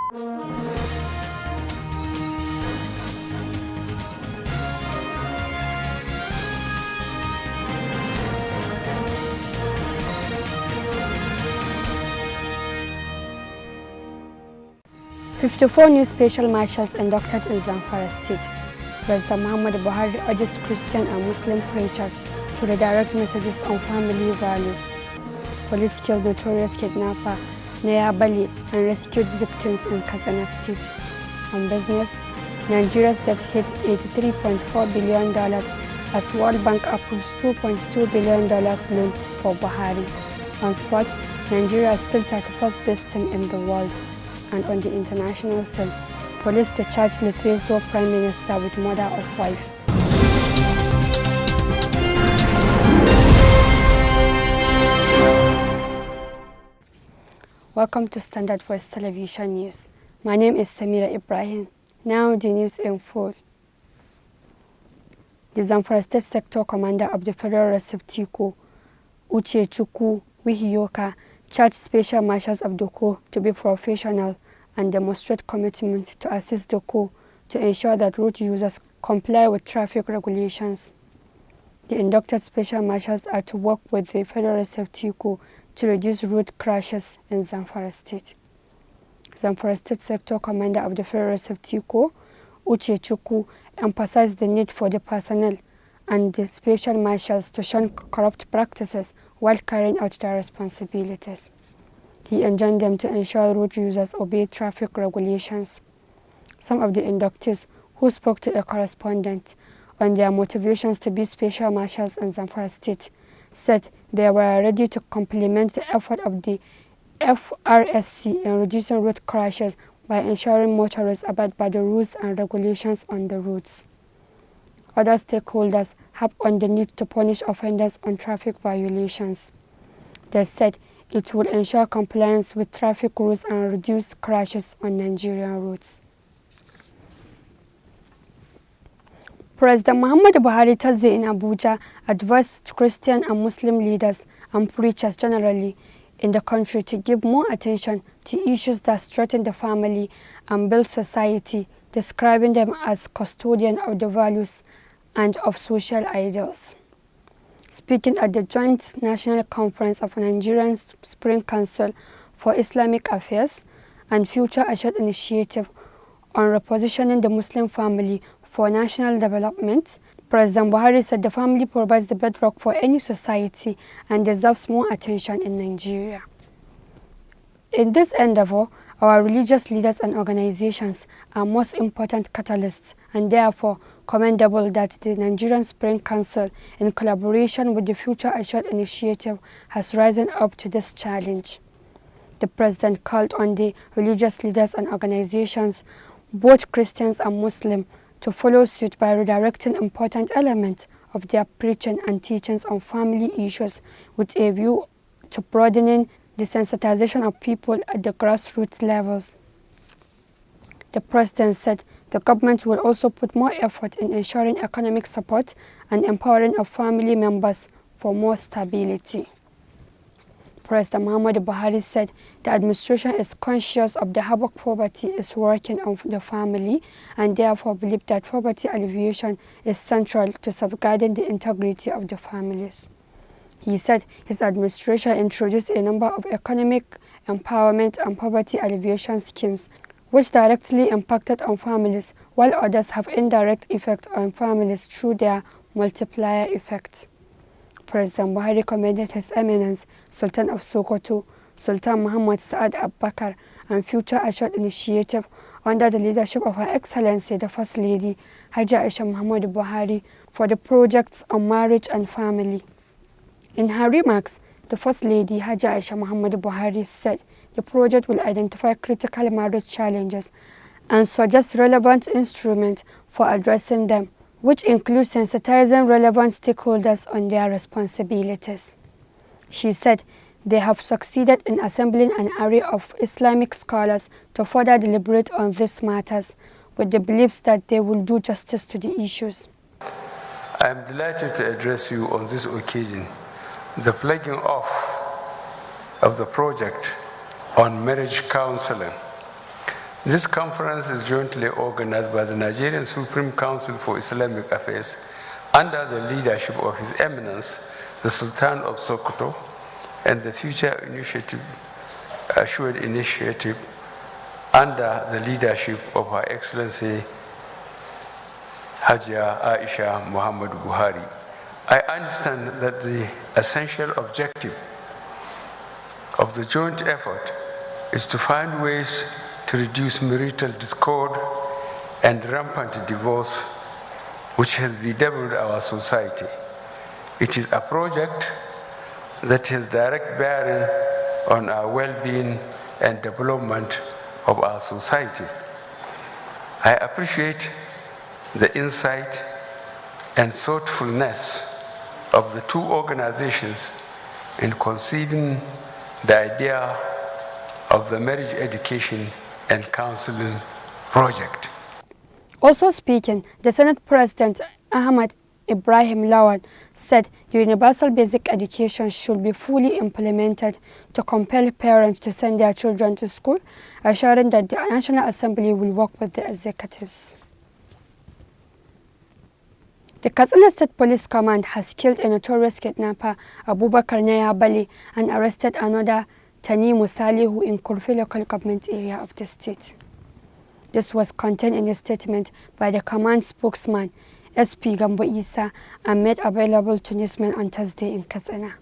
"54 new special marshals inducted in Zamfara State. President Muhammad Buhari urges Christian and Muslim preachers to redirect messages on family values. Police killed notorious kidnapper Naya Bali and rescued victims in Katsina State. On business, Nigeria's debt hit $83.4 billion as World Bank approves $2.2 billion loan for Buhari. On sport, Nigeria is still 31st best team in the world. And on the international scene, police to charge Svtv Prime Minister with murder of wife. Welcome to Standard Voice Television News. My name is Samira Ibrahim. Now the news in full. The Zamfara State Sector Commander of the Federal Svtv, Uchechukwu Wihiyoka, charged Special Marshals of the Corps to be professional and demonstrate commitment to assist the Corps to ensure that road users comply with traffic regulations. The inducted Special Marshals are to work with the Federal Svtv to reduce road crashes in Zamfara State. Zamfara State Sector Commander of the Federal Svtv, Uchechukwu, emphasized the need for the personnel and the Special Marshals to shun corrupt practices while carrying out their responsibilities. He enjoined them to ensure road users obey traffic regulations. Some of the inductees who spoke to a correspondent on their motivations to be Special Marshals in Zamfara State said they were ready to complement the effort of the FRSC in reducing road crashes by ensuring motorists abide by the rules and regulations on the roads. Other stakeholders have on the need to punish offenders on traffic violations. They said it will ensure compliance with traffic rules and reduce crashes on Nigerian roads. President Muhammad Buhari Thursday in Abuja advised Christian and Muslim leaders and preachers generally in the country to give more attention to issues that threaten the family and build society, describing them as custodian of the values and of social ideals. Speaking at the joint national conference of Nigerian Spring Council for Islamic Affairs and Future Assured Initiative on repositioning the Muslim family for national development, President Buhari said the family provides the bedrock for any society and deserves more attention in Nigeria. In this endeavor, our religious leaders and organizations are most important catalysts, and therefore commendable that the Nigerian Spring Council, in collaboration with the Future Assured Initiative, has risen up to this challenge. The President called on the religious leaders and organizations, both Christians and Muslim, to follow suit by redirecting important elements of their preaching and teachings on family issues with a view to broadening the sensitization of people at the grassroots levels. The President said the government will also put more effort in ensuring economic support and empowering of family members for more stability. President Muhammad Buhari said the administration is conscious of the havoc poverty is working on the family and therefore believe that poverty alleviation is central to safeguarding the integrity of the families. He said his administration introduced a number of economic empowerment and poverty alleviation schemes which directly impacted on families, while others have indirect effect on families through their multiplier effect. President Buhari commended His Eminence Sultan of Sokoto, Sultan Muhammad Saad Abubakar, and Future Assured Initiative under the leadership of Her Excellency the First Lady, Hajia Aisha Muhammad Buhari, for the projects on marriage and family. In her remarks, the First Lady, Hajia Aisha Muhammad Buhari, said the project will identify critical marriage challenges and suggest relevant instruments for addressing them, which includes sensitizing relevant stakeholders on their responsibilities. She said they have succeeded in assembling an array of Islamic scholars to further deliberate on these matters, with the beliefs that they will do justice to the issues. I am delighted to address you on this occasion, the flagging off of the project on marriage counseling This conference is jointly organized by the Nigerian Supreme Council for Islamic Affairs under the leadership of His Eminence, the Sultan of Sokoto, and the Future Initiative, Assured Initiative under the leadership of Her Excellency Hajia Aisha Muhammad Buhari. I understand that the essential objective of the joint effort is to find ways to reduce marital discord and rampant divorce, which has bedeviled our society. It is a project that has direct bearing on our well-being and development of our society. I appreciate the insight and thoughtfulness of the two organizations in conceiving the idea of the marriage education and counseling project. Also speaking, the Senate President Ahmad Ibrahim Lawal said universal basic education should be fully implemented to compel parents to send their children to school, assuring that the National Assembly will work with the executives. The Katsina State Police Command has killed a notorious kidnapper, Abubakar Nayabali, and arrested another, Tanimu Salihu, in Kurfi local government area of the state. This was contained in a statement by the command spokesman, SP Gambo Isa, and made available to newsmen on Thursday in Katsina.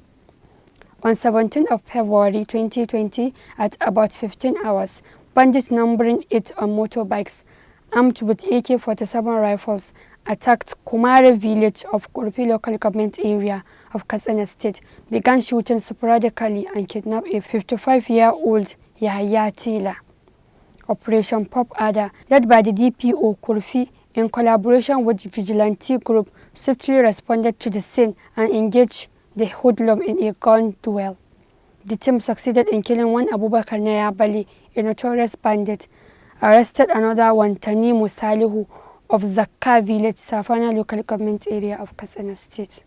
On 17th of February 2020, at about 15 hours, bandits numbering 8 on motorbikes, armed with AK-47 rifles, attacked Kumare village of Kurpi local government area of Katsina State, began shooting sporadically and kidnapped a 55-year-old Yahya Tila. Operation Pop Adder, led by the DPO Kurfi in collaboration with the vigilante group, swiftly responded to the scene and engaged the hoodlum in a gun duel. The team succeeded in killing one Abubakar Nayabali, a notorious bandit, arrested another one, Tanimu Salihu, of Zakka village, Safana local government area of Katsina State.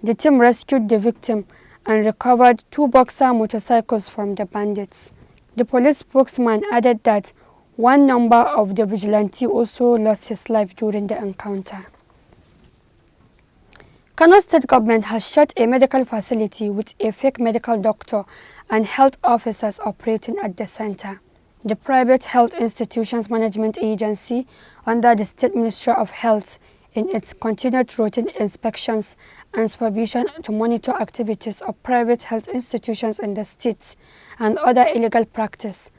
The team rescued the victim and recovered 2 Boxer motorcycles from the bandits. The police spokesman added that one member of the vigilante also lost his life during the encounter. Kano State government has shut a medical facility with a fake medical doctor and health officers operating at the center. The private health institutions management agency under the State Ministry of Health, in its continued routine inspections and supervision to monitor activities of private health institutions in the states and other illegal practice,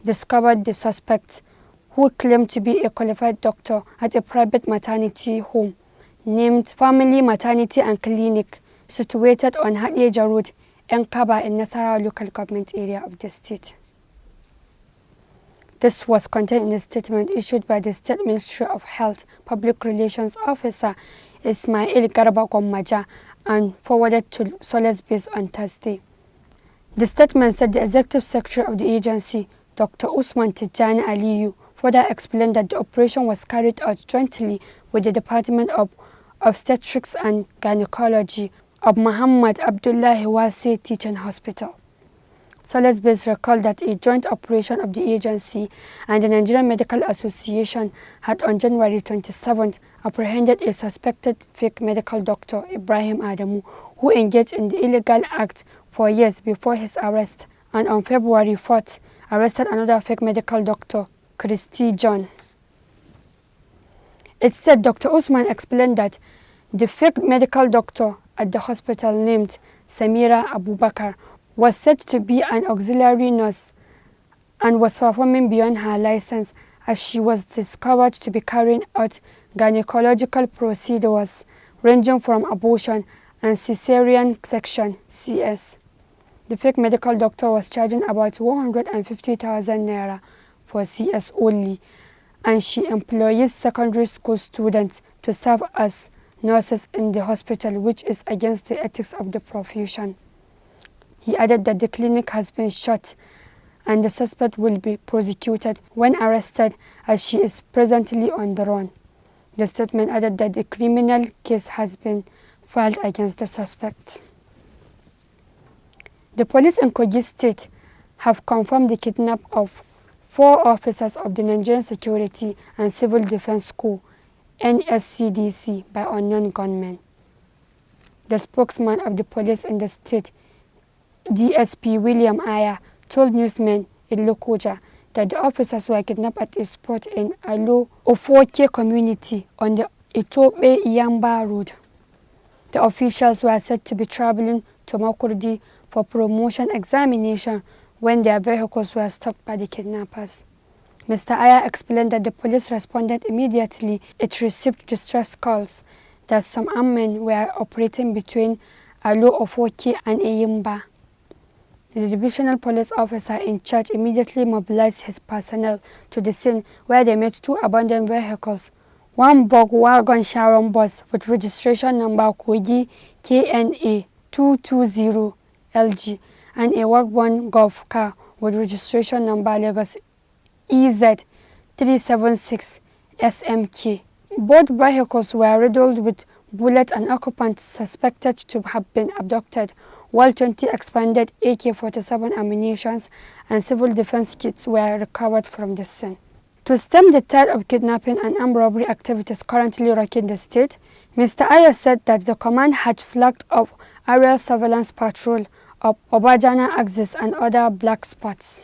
discovered the suspect, who claimed to be a qualified doctor at a private maternity home named Family Maternity and Clinic, situated on Hadija Road, Enkaba, in Nasarawa local government area of the state. This was contained in a statement issued by the State Ministry of Health Public Relations Officer Ismail Garba Gwammaja and forwarded to Solace Base on Thursday. The statement said the Executive Secretary of the agency, Dr. Usman Tijjani Aliyu, further explained that the operation was carried out jointly with the Department of Obstetrics and Gynecology of Muhammad Abdullahi Wase Teaching Hospital. Solace Base recalled that a joint operation of the agency and the Nigerian Medical Association had on January 27th apprehended a suspected fake medical doctor, Ibrahim Adamu, who engaged in the illegal act for years before his arrest, and on February 4th arrested another fake medical doctor, Christy John. It said Dr. Usman explained that the fake medical doctor at the hospital, named Samira Abubakar, was said to be an auxiliary nurse and was performing beyond her license, as she was discovered to be carrying out gynecological procedures ranging from abortion and cesarean section (CS). The fake medical doctor was charging about 150,000 naira for CS only, and she employs secondary school students to serve as nurses in the hospital, which is against the ethics of the profession. He added that the clinic has been shut and the suspect will be prosecuted when arrested, as she is presently on the run. The statement added that the criminal case has been filed against the suspect. The police in Kogi State have confirmed the kidnapping of 4 officers of the Nigerian Security and Civil Defense Corps (NSCDC) by unknown gunmen. The spokesman of the police in the state, DSP William Aya, told newsmen in Lokoja that the officers were kidnapped at a spot in Alo Ofoke community on the Itobe-Iyamba road. The officials were said to be traveling to Makurdi for promotion examination when their vehicles were stopped by the kidnappers. Mr. Aya explained that the police responded immediately. It received distress calls that some armed men were operating between Alo Ofoke and Eyimba. The divisional police officer in charge immediately mobilized his personnel to the scene, where they met 2 abandoned vehicles, one Volkswagen Sharon bus with registration number Kogi KNA 220LG and a Wagon Golf car with registration number Lagos EZ 376 SMK. Both vehicles were riddled with bullets and occupants suspected to have been abducted, while 20 expanded AK-47 ammunition and civil defense kits were recovered from the scene. To stem the tide of kidnapping and armed robbery activities currently rocking the state, Mr. Aya said that the command had flagged up aerial surveillance patrol of Obajana axis and other black spots.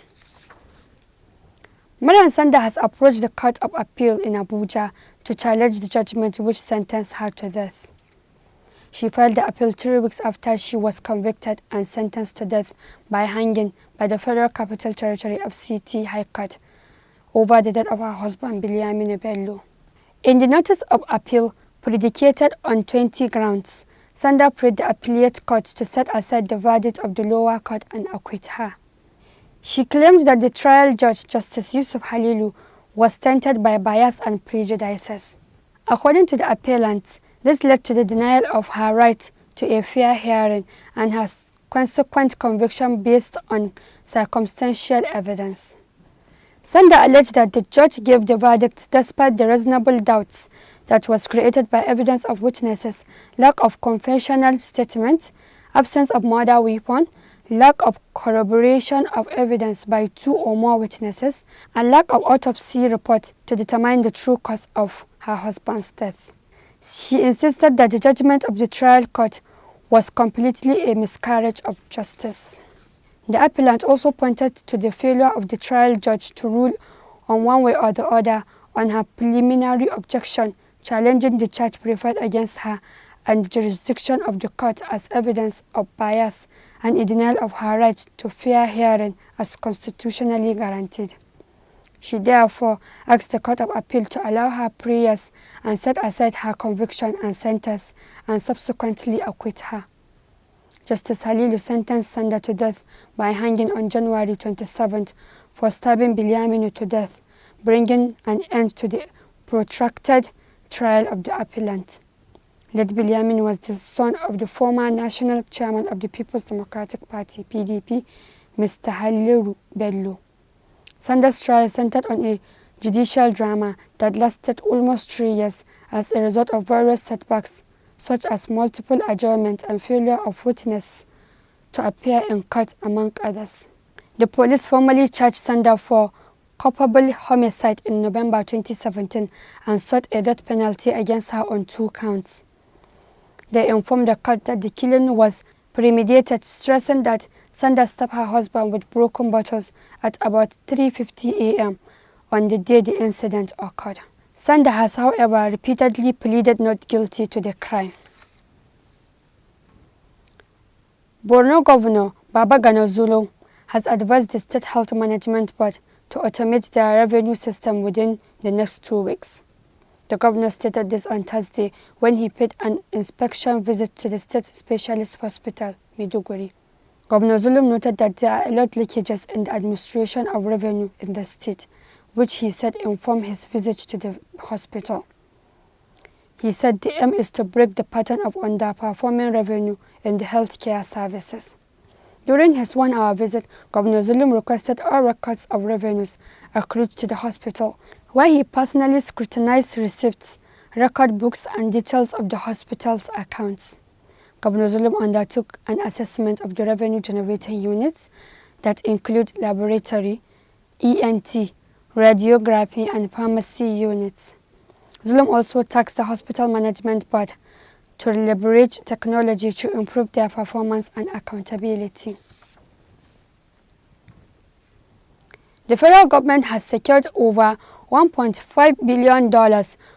Madam Sanda has approached the Court of Appeal in Abuja to challenge the judgment which sentenced her to death. She filed the appeal 3 weeks after she was convicted and sentenced to death by hanging by the Federal Capital Territory FCT High Court over the death of her husband Biliamine Bello. In the notice of appeal, predicated on 20 grounds, Sanda prayed the appellate court to set aside the verdict of the lower court and acquit her. She claims that the trial judge, Justice Yusuf Halilu, was tainted by bias and prejudices. According to the appellant, this led to the denial of her right to a fair hearing and her consequent conviction based on circumstantial evidence. Sanda alleged that the judge gave the verdict despite the reasonable doubts that was created by evidence of witnesses, lack of confessional statements, absence of murder weapon, lack of corroboration of evidence by 2 or more witnesses, and lack of autopsy report to determine the true cause of her husband's death. She insisted that the judgment of the trial court was completely a miscarriage of justice. The appellant also pointed to the failure of the trial judge to rule on one way or the other on her preliminary objection, challenging the charge preferred against her and the jurisdiction of the court as evidence of bias and a denial of her right to fair hearing as constitutionally guaranteed. She therefore asked the Court of Appeal to allow her prayers and set aside her conviction and sentence and subsequently acquit her. Justice Halilu sentenced Sanda to death by hanging on January 27th for stabbing Biliamine to death, bringing an end to the protracted trial of the appellant. Late Biliamine was the son of the former national chairman of the People's Democratic Party, PDP, Mr. Halilu Bello. Sanda's trial centered on a judicial drama that lasted almost 3 years as a result of various setbacks, such as multiple adjournments and failure of witnesses to appear in court, among others. The police formally charged Sanda for culpable homicide in November 2017 and sought a death penalty against her on 2 counts. They informed the court that the killing was premeditated, stressing that Sanda stabbed her husband with broken bottles at about 3:50 a.m. on the day the incident occurred. Sanda has, however, repeatedly pleaded not guilty to the crime. Borno Governor Babagana Zulum has advised the State Health Management Board to automate their revenue system within the next 2 weeks. The governor stated this on Thursday when he paid an inspection visit to the State Specialist Hospital, Maiduguri. Governor Zulum noted that there are a lot of leakages in the administration of revenue in the state, which he said informed his visit to the hospital. He said the aim is to break the pattern of underperforming revenue in the healthcare services. During his 1-hour visit, Governor Zulum requested all records of revenues accrued to the hospital, where he personally scrutinized receipts, record books, and details of the hospital's accounts. Governor Zulum undertook an assessment of the revenue-generating units that include laboratory, ENT, radiography, and pharmacy units. Zulum also tasked the Hospital Management Board to leverage technology to improve their performance and accountability. The federal government has secured over $1.5 billion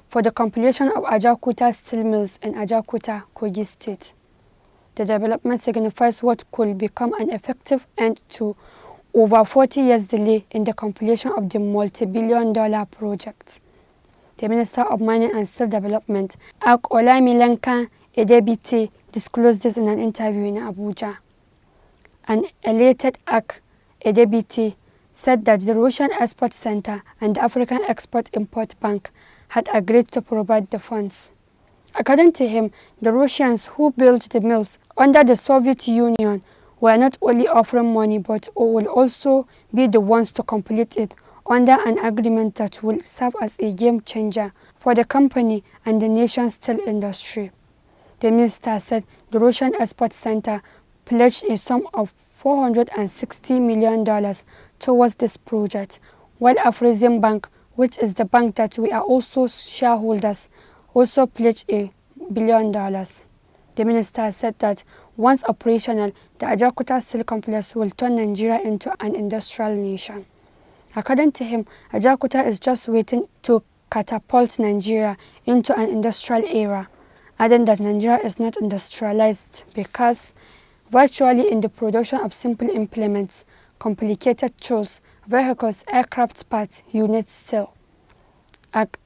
for the completion of Ajaokuta steel mills in Ajaokuta, Kogi State. The development signifies what could become an effective end to over 40 years delay in the completion of the multi-billion-dollar project. The Minister of Mining and Steel Development, Ak Olamilenka Edebite, disclosed this in an interview in Abuja. An elated Ak Edebite said that the Russian Export Center and the African Export-Import Bank had agreed to provide the funds. According to him, the Russians who built the mills under the Soviet Union were not only offering money but will also be the ones to complete it under an agreement that will serve as a game changer for the company and the nation's steel industry. The minister said the Russian Export Center pledged a sum of $460 million towards this project, while Afrexim Bank, which is the bank that we are also shareholders, also pledged $1 billion. The minister said that once operational, the Ajaokuta Steel Complex will turn Nigeria into an industrial nation. According to him, Ajaokuta is just waiting to catapult Nigeria into an industrial era, adding that Nigeria is not industrialized because virtually in the production of simple implements, complicated tools, vehicles, aircraft parts, units still.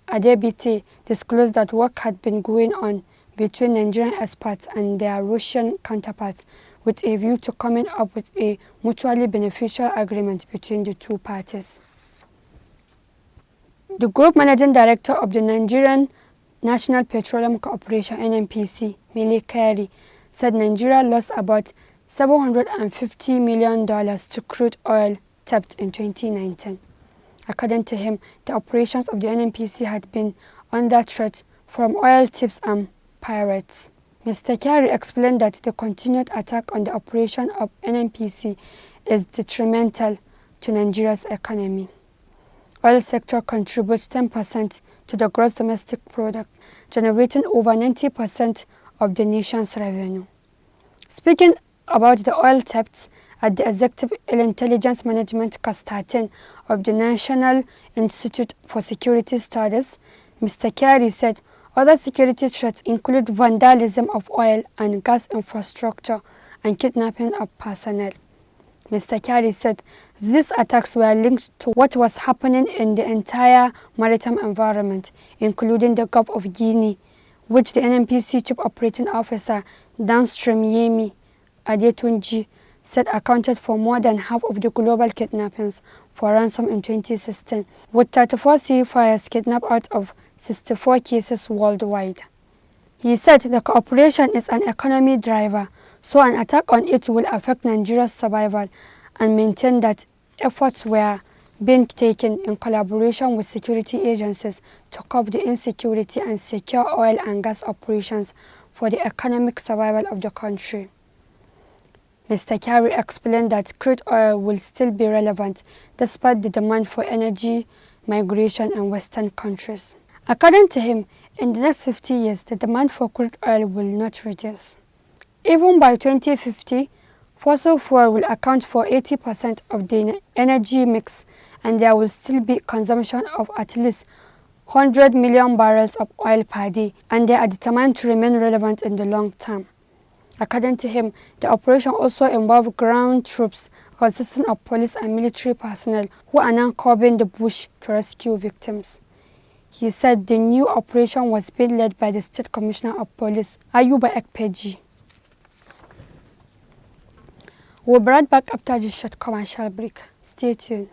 Adebite disclosed that work had been going on between Nigerian experts and their Russian counterparts with a view to coming up with a mutually beneficial agreement between the two parties. The Group Managing Director of the Nigerian National Petroleum Corporation (NNPC), Mele Kyari, said Nigeria lost about $750 million to crude oil theft in 2019. According to him, the operations of the NNPC had been under threat from oil thieves and pirates. Mr. Kyari explained that the continued attack on the operation of NNPC is detrimental to Nigeria's economy. Oil sector contributes 10% to the gross domestic product, generating over 90% of the nation's revenue. Speaking about the oil thefts at the Executive Intelligence Management Class 13 of the National Institute for Security Studies, Mr. Kyari said other security threats include vandalism of oil and gas infrastructure and kidnapping of personnel. Mr. Kyari said these attacks were linked to what was happening in the entire maritime environment, including the Gulf of Guinea, which the NNPC Chief Operating Officer, Downstream Yemi Adetunji, said accounted for more than half of the global kidnappings for ransom in 2016, with 34 seafarers kidnapped out of 64 cases worldwide. He said the cooperation is an economy driver, so an attack on it will affect Nigeria's survival, and maintain that efforts were being taken in collaboration with security agencies to curb the insecurity and secure oil and gas operations for the economic survival of the country. Mr. Kyari explained that crude oil will still be relevant despite the demand for energy migration in Western countries. According to him, in the next 50 years, the demand for crude oil will not reduce. Even by 2050, fossil fuel will account for 80% of the energy mix, and there will still be consumption of at least 100 million barrels of oil per day, and they are determined to remain relevant in the long term. According to him, the operation also involved ground troops consisting of police and military personnel who are now combing the bush to rescue victims. He said the new operation was being led by the State Commissioner of Police, Ayuba Ekpeji. We'll be right back after this short commercial break. Stay tuned.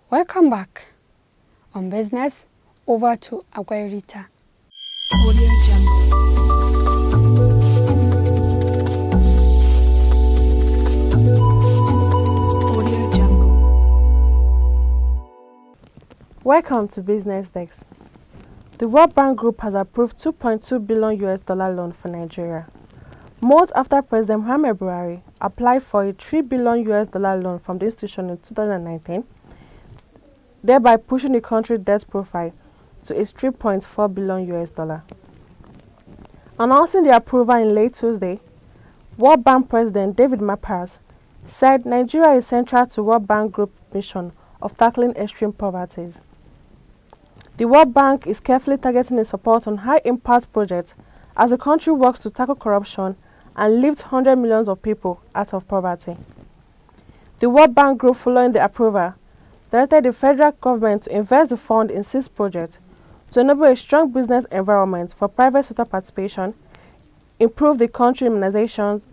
Welcome back. On business, over to Aguirita. Welcome to Business Desk. The World Bank Group has approved $2.2 billion loan for Nigeria. Months after President Muhammadu Buhari applied for a $3 billion loan from the institution in 2019, thereby pushing the country's debt profile to its $3.4 billion. Announcing the approval in late Tuesday, World Bank President David Malpass said Nigeria is central to World Bank Group mission of tackling extreme poverty. The World Bank is carefully targeting its support on high-impact projects as the country works to tackle corruption and lift hundreds of millions of people out of poverty. The World Bank Group, following the approval, directed the federal government to invest the fund in 6 projects to enable a strong business environment for private sector participation, improve the country's immunizations,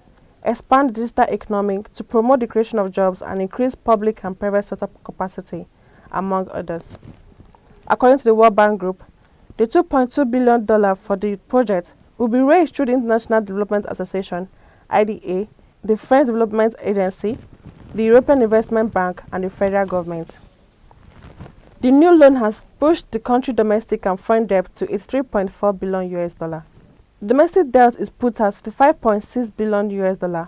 expand the digital economy to promote the creation of jobs and increase public and private sector capacity, among others. According to the World Bank Group, the $2.2 billion for the project will be raised through the International Development Association, IDA, the French Development Agency, the European Investment Bank, and the federal government. The new loan has pushed the country's domestic and foreign debt to its $3.4 billion. Domestic debt is put at $55.6 billion,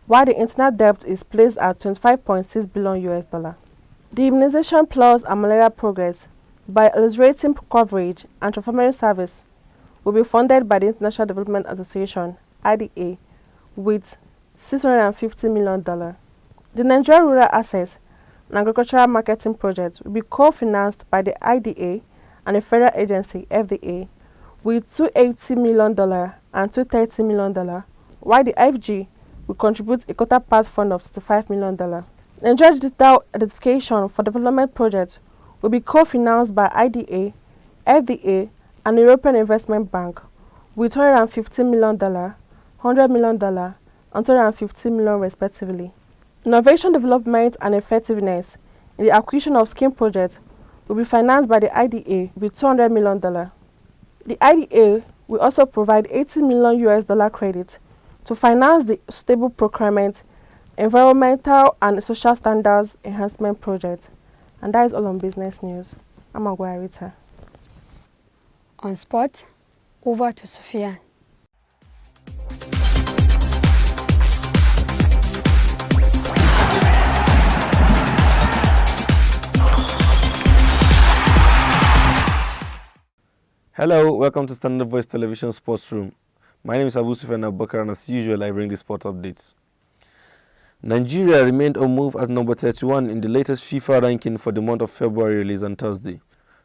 while the internal debt is placed at $25.6 billion. The immunization plus and malaria progress by illustrating coverage and transforming service will be funded by the International Development Association, IDA, with $650 million. The Nigeria Rural Access and Agricultural Marketing Project will be co-financed by the IDA and the federal agency, FDA, with $280 million and $230 million, while the IFG will contribute a quarter-part fund of $65 million. Nigeria Digital Identification for Development Project will be co-financed by IDA, FDA, and the European Investment Bank with $150 million, $100 million, and $250 million respectively. Innovation development and effectiveness in the acquisition of scheme projects will be financed by the IDA with $200 million. The IDA will also provide $80 million credit to finance the stable procurement, environmental and social standards enhancement project. And that is all on business news. I'm Agua Rita. On sport, over to Svtv. Hello, welcome to Standard Voice Television Sports Room. My name is Svtv Abubakar, and as usual, I bring the sports updates. Nigeria remained on move at number 31 in the latest FIFA ranking for the month of February released on Thursday.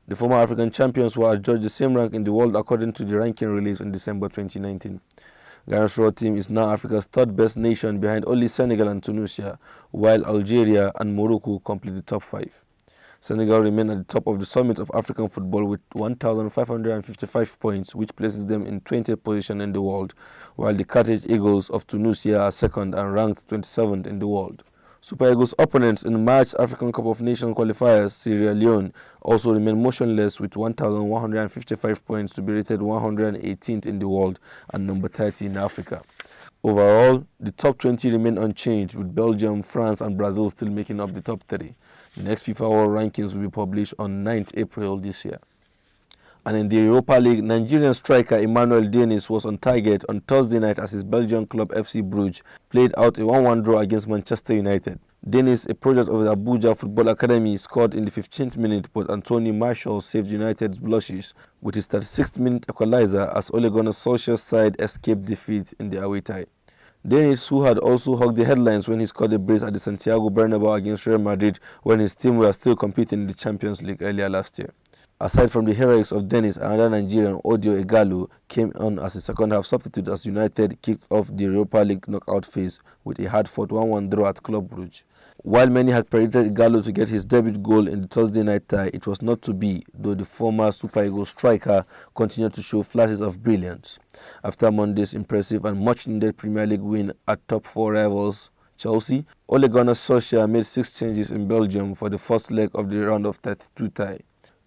The former African champions were adjudged the same rank in the world according to the ranking released in December 2019. Ghana's raw team is now Africa's third best nation behind only Senegal and Tunisia, while Algeria and Morocco complete the top 5. Senegal remain at the top of the summit of African football with 1,555 points, which places them in 20th position in the world, while the Carthage Eagles of Tunisia are second and ranked 27th in the world. Super Eagles' opponents in March African Cup of Nations qualifiers, Sierra Leone, also remain motionless with 1,155 points to be rated 118th in the world and number 30 in Africa. Overall, the top 20 remain unchanged, with Belgium, France and Brazil still making up the top 30. The next FIFA World Rankings will be published on 9th April this year. And in the Europa League, Nigerian striker Emmanuel Dennis was on target on Thursday night as his Belgian club FC Bruges played out a 1-1 draw against Manchester United. Dennis, a project of the Abuja Football Academy, scored in the 15th minute, but Anthony Marshall saved United's blushes with his 36th minute equalizer as Ole Gunnar Solskjaer's side escaped defeat in the away tie. Dennis, who had also hugged the headlines when he scored a brace at the Santiago Bernabeu against Real Madrid when his team were still competing in the Champions League earlier last year. Aside from the heroics of Dennis, another Nigerian, Odio Igalo, came on as a second-half substitute as United kicked off the Europa League knockout phase with a hard-fought 1-1 draw at Club Brugge. While many had predicted Igalo to get his debut goal in the Thursday night tie, it was not to be, though the former Super Eagles striker continued to show flashes of brilliance. After Monday's impressive and much-needed Premier League win at top 4 rivals Chelsea, Ole Gunnar Solskjaer made 6 changes in Belgium for the first leg of the round of 32 tie.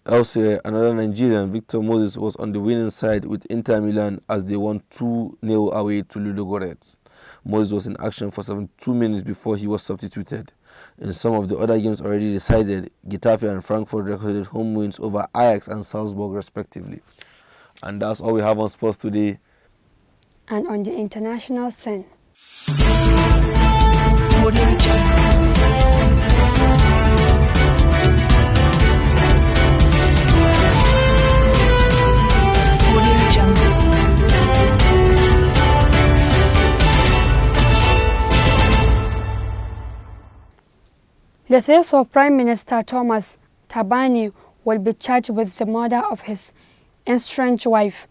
Elsewhere, another Nigerian, Victor Moses, was on the winning side with Inter Milan as they won 2-0 away to Ludogorets. Moses was in action for 72 minutes before he was substituted. In some of the other games already decided, Getafe and Frankfurt recorded home wins over Ajax and Salzburg respectively. And that's all we have on sports today. And on the international scene. The Svtv Prime Minister Thomas Thabane will be charged with the murder of his estranged wife,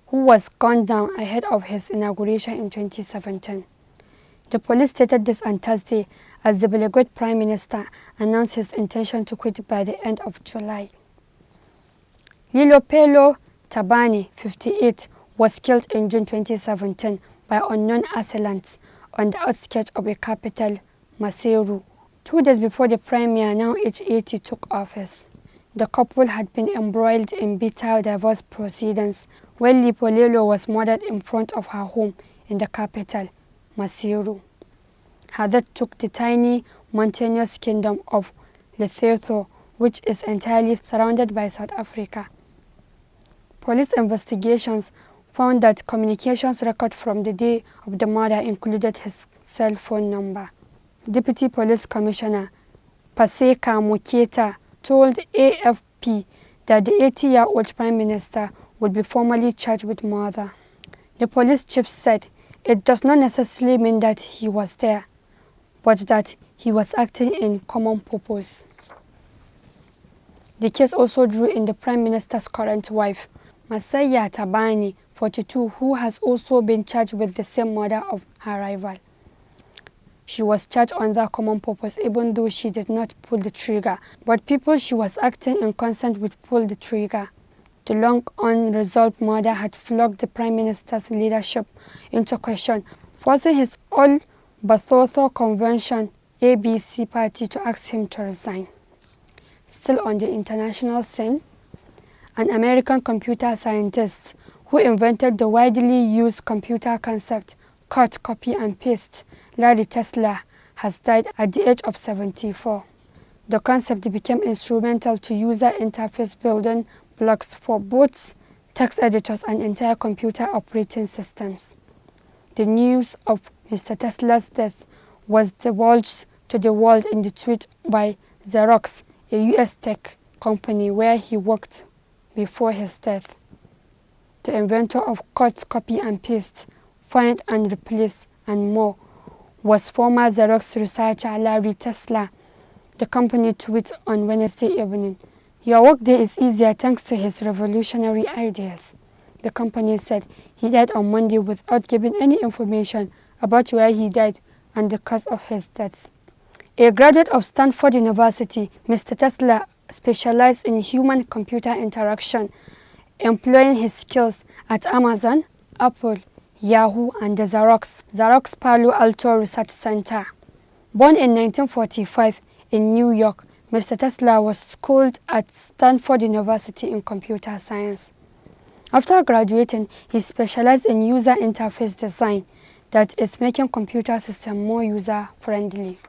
who was gunned down ahead of his inauguration in 2017. The police stated this on Thursday as the Belgrade Prime Minister announced his intention to quit by the end of July. Lilopelo Thabane, 58, was killed in June 2017 by unknown assailants on the outskirts of the capital, Maseru, 2 days before the premier, now aged 80, took office. The couple had been embroiled in bitter divorce proceedings when Lipolelo was murdered in front of her home in the capital, Maseru. Her death took the tiny, mountainous kingdom of Lesotho, which is entirely surrounded by South Africa. Police investigations found that communications records from the day of the murder included his cell phone number. Deputy Police Commissioner Paseka Muketa told AFP that the 80-year-old Prime Minister would be formally charged with murder. The police chief said it does not necessarily mean that he was there, but that he was acting in common purpose. The case also drew in the Prime Minister's current wife, Masaya Thabane, 42, who has also been charged with the same murder of her rival. She was charged under common purpose even though she did not pull the trigger, but people she was acting in consent with pulled the trigger. The long unresolved murder had flogged the Prime Minister's leadership into question, forcing his All Basotho Convention ABC party to ask him to resign. Still on the international scene, an American computer scientist who invented the widely used computer concept cut, copy and paste, Larry Tesler, has died at the age of 74. The concept became instrumental to user interface building blocks for both text editors and entire computer operating systems. The news of Mr. Tesler's death was divulged to the world in the tweet by Xerox, a US tech company where he worked before his death. The inventor of cut, copy and paste, find and replace, and more was former Xerox researcher Larry Tesler. The company tweeted on Wednesday evening, "Your workday is easier thanks to his revolutionary ideas." The company said he died on Monday without giving any information about where he died and the cause of his death. A graduate of Stanford University, Mr. Tesler specialized in human-computer interaction, employing his skills at Amazon, Apple, Yahoo, and the Xerox Palo Alto Research Center. Born in 1945 in New York, Mr. Tesler was schooled at Stanford University in computer science. After graduating, he specialized in user interface design, that is, making computer systems more user-friendly.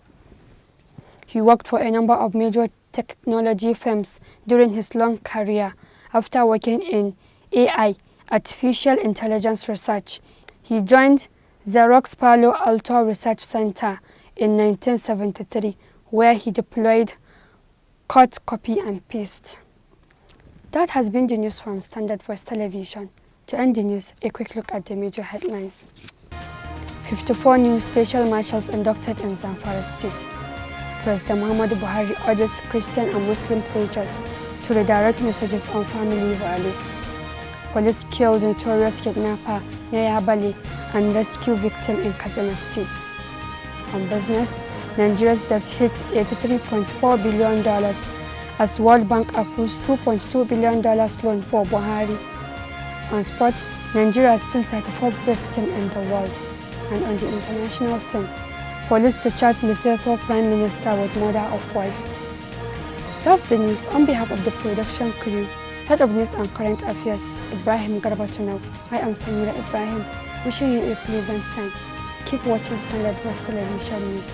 He worked for a number of major technology firms during his long career. After working in AI, artificial intelligence research, he joined Xerox Palo Alto Research Center in 1973, where he deployed cut, copy, and paste. That has been the news from Standard Voice Television. To end the news, a quick look at the major headlines. 54 new special marshals inducted in Zamfara State. President Muhammadu Buhari urges Christian and Muslim preachers to redirect messages on family values. Police killed notorious kidnapper Yaya Bali and rescue victim in Katsina State. On business, Nigeria's debt hit $83.4 billion as World Bank approves $2.2 billion loan for Buhari. On sports, Nigeria is still 31st best team in the world. And on the international scene, police to charge Lesotho Prime Minister with murder of wife. That's the news. On behalf of the production crew, Head of News and Current Affairs, Ibrahim Garbatunov, I am Samira Ibrahim, wishing you a pleasant time. Keep watching Standard Voice Television News.